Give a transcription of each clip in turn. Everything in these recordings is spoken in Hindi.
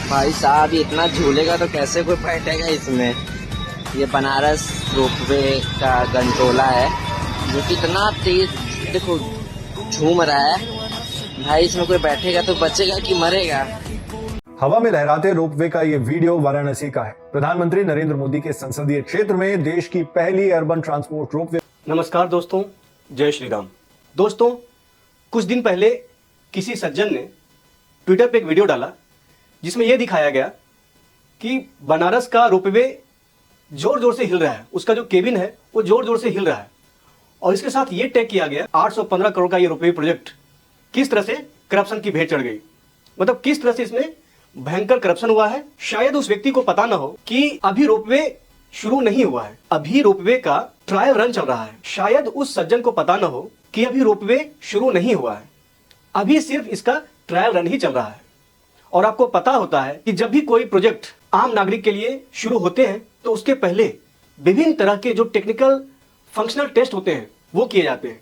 भाई साहब ये इतना झूलेगा तो कैसे कोई बैठेगा इसमें। ये बनारस रोपवे का गंटोला है जो कि इतना तेज देखो झूम रहा है। भाई इसमें कोई बैठेगा तो बचेगा कि मरेगा। हवा में लहराते रोपवे का ये वीडियो वाराणसी का है। प्रधानमंत्री नरेंद्र मोदी के संसदीय क्षेत्र में देश की पहली अर्बन ट्रांसपोर्ट रोपवे। नमस्कार दोस्तों, जय श्री राम। दोस्तों, कुछ दिन पहले किसी सज्जन ने ट्विटर पे एक वीडियो डाला जिसमें यह दिखाया गया कि बनारस का रोपवे जोर जोर से हिल रहा है। उसका जो केबिन है वो जोर जोर से हिल रहा है और इसके साथ ये टैग किया गया 815 करोड़ का ये रोपवे प्रोजेक्ट किस तरह से करप्शन की भेंट चढ़ गई। मतलब किस तरह से इसमें भयंकर करप्शन हुआ है। शायद उस व्यक्ति को पता ना हो कि अभी रोपवे शुरू नहीं हुआ है, अभी रोपवे का ट्रायल रन चल रहा है। शायद उस सज्जन को पता ना हो कि अभी रोपवे शुरू नहीं हुआ है, अभी सिर्फ इसका ट्रायल रन ही चल रहा है। और आपको पता होता है कि जब भी कोई प्रोजेक्ट आम नागरिक के लिए शुरू होते हैं तो उसके पहले विभिन्न तरह के जो टेक्निकल फंक्शनल टेस्ट होते हैं वो किए जाते हैं।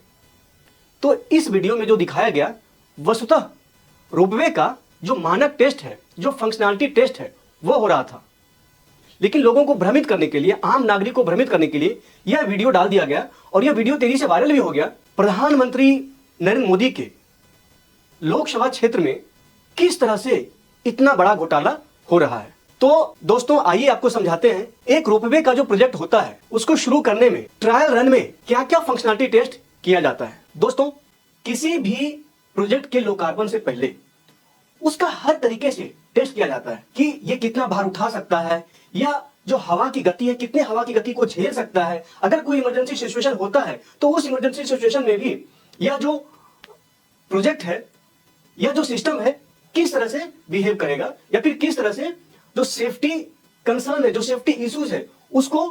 तो इस वीडियो में जो दिखाया गया वस्तुतः रोपवे का जो मानक टेस्ट है, जो फंक्शनैलिटी टेस्ट है, वो हो रहा था। लेकिन लोगों को भ्रमित करने के लिए, आम नागरिक को भ्रमित करने के लिए यह वीडियो डाल दिया गया और यह वीडियो तेजी से वायरल भी हो गया। प्रधानमंत्री नरेंद्र मोदी के लोकसभा क्षेत्र में किस तरह से इतना बड़ा घोटाला हो रहा है। तो दोस्तों आइए आपको समझाते हैं, एक रोपवे का जो प्रोजेक्ट होता है उसको शुरू करने में, ट्रायल रन में क्या क्या फंक्शनैलिटी टेस्ट किया जाता है। दोस्तों, किसी भी प्रोजेक्ट के लोकार्पण से पहले उसका हर तरीके से टेस्ट किया जाता है कि यह कितना भार उठा सकता है, या जो हवा की गति है कितने हवा की गति को झेल सकता है। अगर कोई इमरजेंसी सिचुएशन होता है तो उस इमरजेंसी सिचुएशन में भी यह जो प्रोजेक्ट है, यह जो सिस्टम है किस तरह से बिहेव करेगा, या फिर किस तरह से जो सेफ्टी कंसर्न है, जो सेफ्टी इश्यूज है, उसको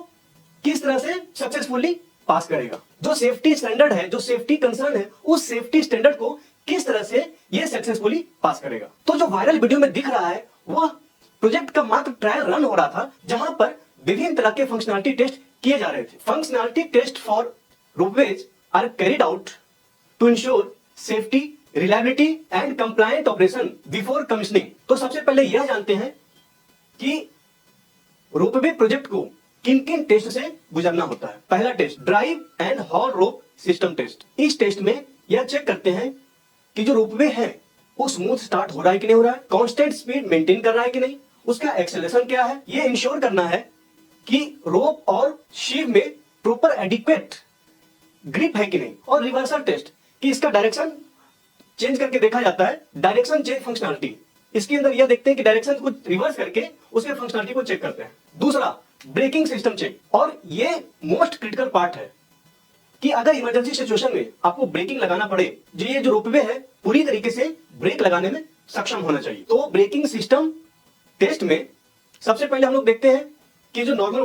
किस तरह से सक्सेसफुली पास करेगा। जो सेफ्टी स्टैंडर्ड है, जो सेफ्टी कंसर्न है, उस सेफ्टी स्टैंडर्ड को किस तरह से यह सक्सेसफुली पास करेगा। तो जो वायरल वीडियो में दिख रहा है वह प्रोजेक्ट का मात्र ट्रायल रन हो रहा था, जहां पर विभिन्न तरह के फंक्शनैलिटी टेस्ट किए जा रहे थे। Functionality test for ropeways are carried out to ensure safety, reliability and compliant operation before commissioning. तो सबसे पहले यह जानते हैं कि रोपवे प्रोजेक्ट को किन किन टेस्ट से गुजरना होता है। पहला test drive and haul rope system test. इस टेस्ट में यह चेक करते हैं कि जो रोपवे है वो स्मूथ स्टार्ट हो रहा है कि नहीं हो रहा है, कांस्टेंट स्पीड मेंटेन कर रहा है कि नहीं, उसका एक्सेलरेशन क्या है। यह इंश्योर करना है कि रोप और शीव में प्रॉपर एडिक्वेट ग्रिप है कि नहीं। और रिवर्सल टेस्ट कि इसका डायरेक्शन चेंज करके देखा जाता है, डायरेक्शन चेंज फंक्शनैलिटी। इसके अंदर यह देखते हैं कि डायरेक्शन को रिवर्स करके उसके फंक्शनैलिटी को चेक करते हैं। दूसरा ब्रेकिंग सिस्टम चेक, और ये मोस्ट क्रिटिकल पार्ट है कि अगर इमरजेंसी सिचुएशन में आपको ब्रेकिंग लगाना पड़े, जो ये जो रोपवे है पूरी तरीके से ब्रेक लगाने में सक्षम होना चाहिए। तो ब्रेकिंग सिस्टम टेस्ट में सबसे पहले हम लोग देखते हैं कि जो नॉर्मल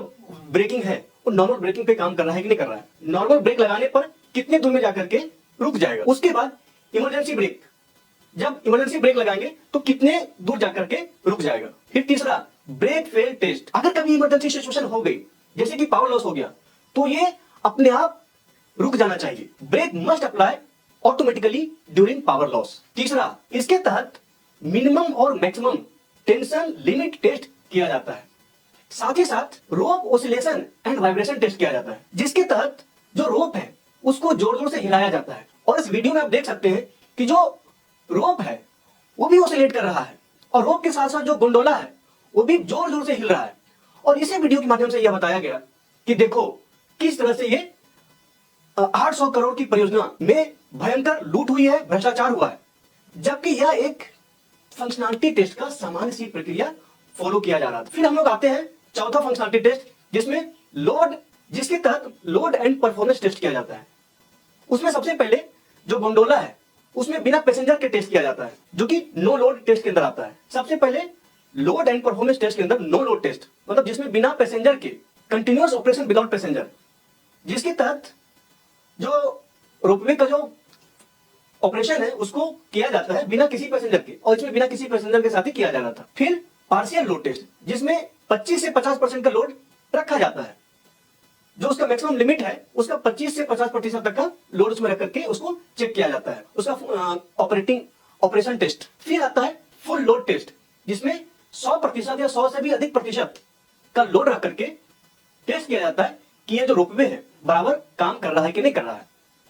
ब्रेकिंग है वो नॉर्मल ब्रेकिंग पे काम कर रहा है कि नहीं कर रहा है। नॉर्मल ब्रेक लगाने पर कितने दूर में जाकर के रुक जाएगा। उसके बाद इमरजेंसी ब्रेक, जब इमरजेंसी ब्रेक लगाएंगे तो कितने दूर जाकर के रुक जाएगा। फिर तीसरा ब्रेक फेल टेस्ट, अगर कभी इमरजेंसी सिचुएशन हो गई जैसे कि पावर लॉस हो गया तो ये अपने आप रुक जाना चाहिए। Brake must apply automatically during power loss. तीसरा, इसके तहत मिनिमम और मैक्सिमम टेंशन लिमिट टेस्ट किया जाता है। साथ ही साथ रोप ऑसिलेशन एंड वाइब्रेशन टेस्ट किया जाता है, जिसके तहत जो रोप है उसको जोर जोर से हिलाया जाता है। और इस वीडियो में आप देख सकते हैं कि जो रोप है वो भी ऑसिलेट कर रहा है और रोप के साथ साथ जो गोंडोला है वो भी जोर जोर से हिल रहा है। और इसी वीडियो के माध्यम से यह बताया गया कि देखो किस तरह से ये 800 करोड़ की परियोजना में भयंकर लूट हुई है, भ्रष्टाचार हुआ है, जबकि यह एक फंक्शनैलिटी टेस्ट का सामान्य सी प्रक्रिया फॉलो किया जा रहा था। फिर हम लोग आते हैं चौथा फंक्शनैलिटी टेस्ट, जिसमें लोड, जिसके तहत लोड एंड परफॉर्मेंस टेस्ट किया जाता है। उसमें सबसे पहले जो गोंडोला है उसमें बिना पैसेंजर के टेस्ट किया जाता है, जो कि नो लोड टेस्ट के अंदर आता है। सबसे पहले लोड एंड परफॉर्मेंस टेस्ट के अंदर नो लोड टेस्ट, मतलब जिसमें बिना पैसेंजर के कंटिन्यूअस ऑपरेशन विदाउट पैसेंजर, जिसके तहत जो रोपवे का जो ऑपरेशन है उसको किया जाता है बिना किसी पैसेंजर के, और इसमें बिना किसी पैसेंजर के साथ ही किया जाना था। फिर पार्शियल लोड टेस्ट, जिसमें 25 से 50% का लोड रखा जाता है, जो उसका मैक्सिमम लिमिट है उसका 25 से 50% तक का लोड उसमें रख करके उसको चेक किया जाता है, उसका ऑपरेशन टेस्ट। फिर आता है फुल लोड टेस्ट, जिसमें 100% या 100 से भी अधिक प्रतिशत का लोड रख करके टेस्ट किया जाता है कि ये जो रोपवे है बराबर काम कर रहा है कि नहीं कर रहा है,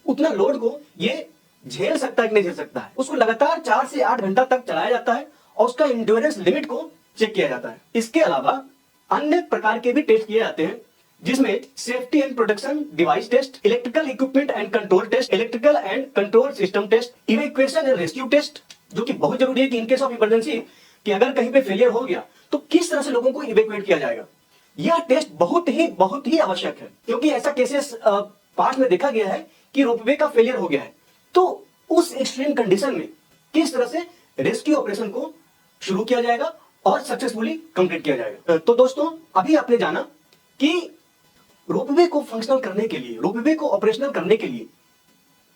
उतना लोड को ये झेल सकता है कि नहीं झेल सकता है। उसको लगातार 4 से 8 घंटा तक चलाया जाता है और उसका इंड्योरेंस लिमिट को चेक किया जाता है। इसके अलावा अन्य प्रकार के भी टेस्ट किए जाते हैं, जिसमें safety and protection device test, electrical equipment and control test, electrical and control system test, evacuation and rescue test, जो कि बहुत जरूरी है कि इन केस ऑफ इमरजेंसी कि अगर कहीं पे फेलियर हो गया तो किस तरह से लोगों को इवैक्यूएट किया जाएगा। यह टेस्ट बहुत ही आवश्यक है, क्योंकि ऐसा केसेस पास्ट में देखा गया है कि रोपवे का फेलियर हो गया है, तो उस एक्सट्रीम कंडीशन में किस तरह से रेस्क्यू ऑपरेशन को शुरू किया जाएगा और सक्सेसफुली कंप्लीट किया जाएगा। तो दोस्तों, अभी आपने जाना कि रोपवे को फंक्शनल करने के लिए, रोपवे को ऑपरेशनल करने के लिए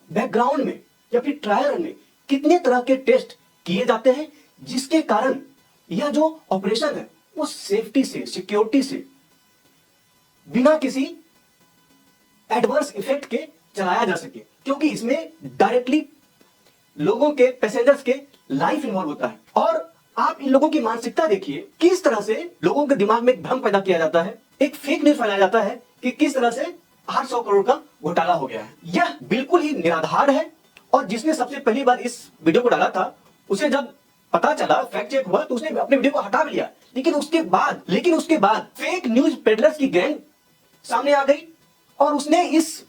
बैकग्राउंड में या फिर ट्रायल रन में कितने तरह के टेस्ट किए जाते हैं, जिसके कारण यह जो ऑपरेशन है वो सेफ्टी से, सिक्योरिटी से, बिना किसी एडवर्स इफेक्ट के चलाया जा सके, क्योंकि इसमें डायरेक्टली लोगों के, पैसेंजर्स के लाइफ इन्वॉल्व होता है। और आप इन लोगों की मानसिकता देखिए, किस तरह से लोगों के दिमाग में एक भ्रम पैदा किया जाता है, एक फेक न्यूज फैलाया जाता है कि किस तरह से 800 करोड़ का घोटाला हो गया है। यह बिल्कुल ही निराधार है। और जिसने सबसे पहली बार इस वीडियो को डाला था, उसे जब पता चला, फैक्ट चेक हुआ, तो उसने अपने वीडियो को हटा भी लिया। लेकिन उसके बाद फेक न्यूज पेडलर्स की गैंग सामने आ गई और उसने इस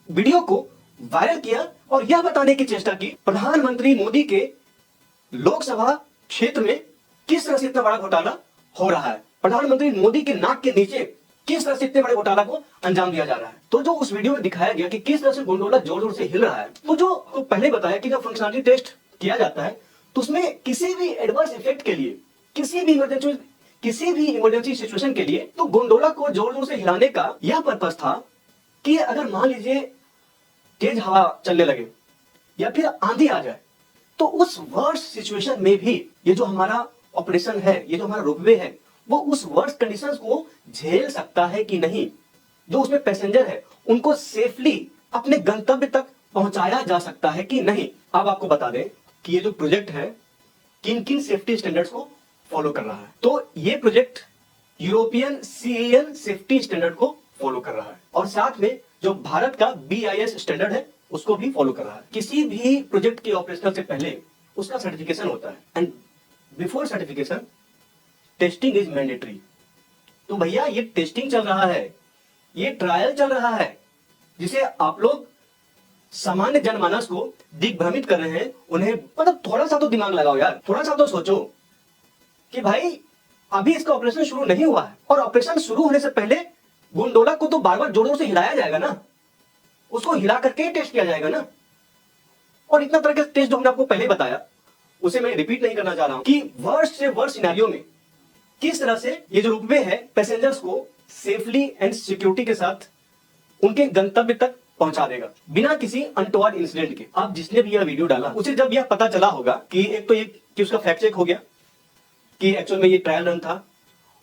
वीडियो को वायरल किया और यह बताने की चेष्टा की प्रधानमंत्री मोदी के लोकसभा क्षेत्र में किस तरह से इतना बड़ा घोटाला हो रहा है, प्रधानमंत्री मोदी के नाक के नीचे किस तरह से इतने बड़े घोटाला को अंजाम दिया जा रहा है। तो जो उस वीडियो में दिखाया गया कि किस तरह से गोंडोला जोर जोर से हिल रहा है, तो जो पहले बताया कि जब फंक्शनलिटी टेस्ट किया जाता है तो उसमें किसी भी एडवर्स इफेक्ट के लिए, किसी भी इमरजेंसी सिचुएशन के लिए, तो गोंडोला को जोर जोर से हिलाने का यह पर्पस था कि अगर मान लीजिए तेज हवा चलने लगे या फिर आंधी आ जाए, तो उस वर्स्ट सिचुएशन में भी ये जो हमारा ऑपरेशन है, ये जो हमारा रोपवे है, वो उस वर्स्ट कंडीशंस को झेल सकता है कि नहीं, जो उसमें पैसेंजर है उनको सेफली अपने गंतव्य तक पहुंचाया जा सकता है कि नहीं। अब आपको बता दें कि ये जो प्रोजेक्ट है किन किन सेफ्टी स्टैंडर्ड्स को फॉलो कर रहा है। तो ये project European CAN safety standard को फॉलो कर रहा है और साथ में जो भारत का BIS स्टैंडर्ड है उसको भी फॉलो कर रहा है। किसी भी प्रोजेक्ट के ऑपरेशनल से पहले उसका सर्टिफिकेशन होता है and before certification testing is mandatory. तो भैया ये टेस्टिंग चल रहा है, ये ट्रायल चल रहा है, जिसे आप लोग सामान्य जनमानस को दिग्भ्रमित कर रहे हैं। उन्हें मतलब थोड़ा सा तो दिमाग लगाओ यार, थोड़ा सा तो सोचो कि भाई अभी इसका ऑपरेशन शुरू नहीं हुआ है और ऑपरेशन शुरू होने से पहले गोंडोला को तो बार बार जोरों से हिलाया जाएगा ना, उसको हिला करके टेस्ट किया जाएगा ना। और इतना तरह के टेस्ट जो हमने आपको पहले बताया उसे मैं रिपीट नहीं करना चाह रहा हूं कि वर्स्ट से वर्स्ट सिनेरियो में किस तरह से ये जो रोपवे है पैसेंजर्स को सेफली एंड सिक्योरिटी के साथ उनके गंतव्य तक पहुंचा देगा बिना किसी अनटोवर्ड इंसिडेंट के। अब जिसने भी यह वीडियो डाला उसे जब यह पता चला होगा कि एक तो ये कि उसका फैक्ट चेक हो गया कि एक्चुअल में ये ट्रायल रन था,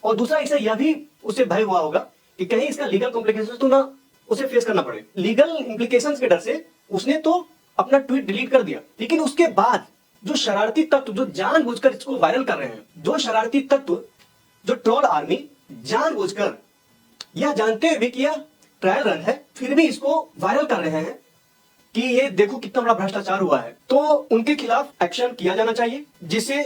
और दूसरा इसे यह भी उसे भय हुआ होगा कि कहीं इसका लीगल कॉम्प्लिकेशंस तो ना उसे फेस करना पड़े। लीगल इंप्लीकेशंस के डर से उसने तो अपना ट्वीट डिलीट कर दिया, लेकिन उसके बाद जो शरारती तत्व जो जानबूझकर इसको वायरल कर रहे हैं, जो शरारती तत्व, जो ट्रोल आर्मी जानबूझकर यह जानते हुए भी किया ट्रायल रन है फिर भी इसको वायरल कर रहे हैं कि ये देखो कितना बड़ा भ्रष्टाचार हुआ है, तो उनके खिलाफ एक्शन किया जाना चाहिए, जिससे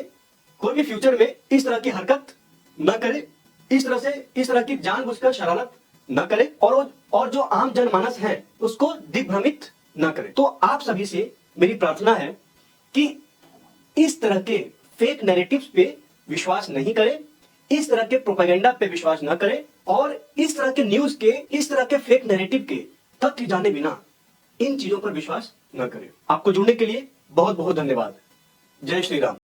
कोई भी फ्यूचर में इस तरह की हरकत न करे, इस तरह की जानबूझकर शरारत न करे और जो आम जनमानस है उसको दिग्भ्रमित न करे। तो आप सभी से मेरी प्रार्थना है कि इस तरह के फेक नैरेटिव्स पे विश्वास नहीं करें, इस तरह के प्रोपेगेंडा पे विश्वास न करें और इस तरह के न्यूज के, इस तरह के फेक नैरेटिव के तथ्य जाने बिना इन चीजों पर विश्वास न करें। आपको जुड़ने के लिए बहुत बहुत धन्यवाद। जय श्री राम।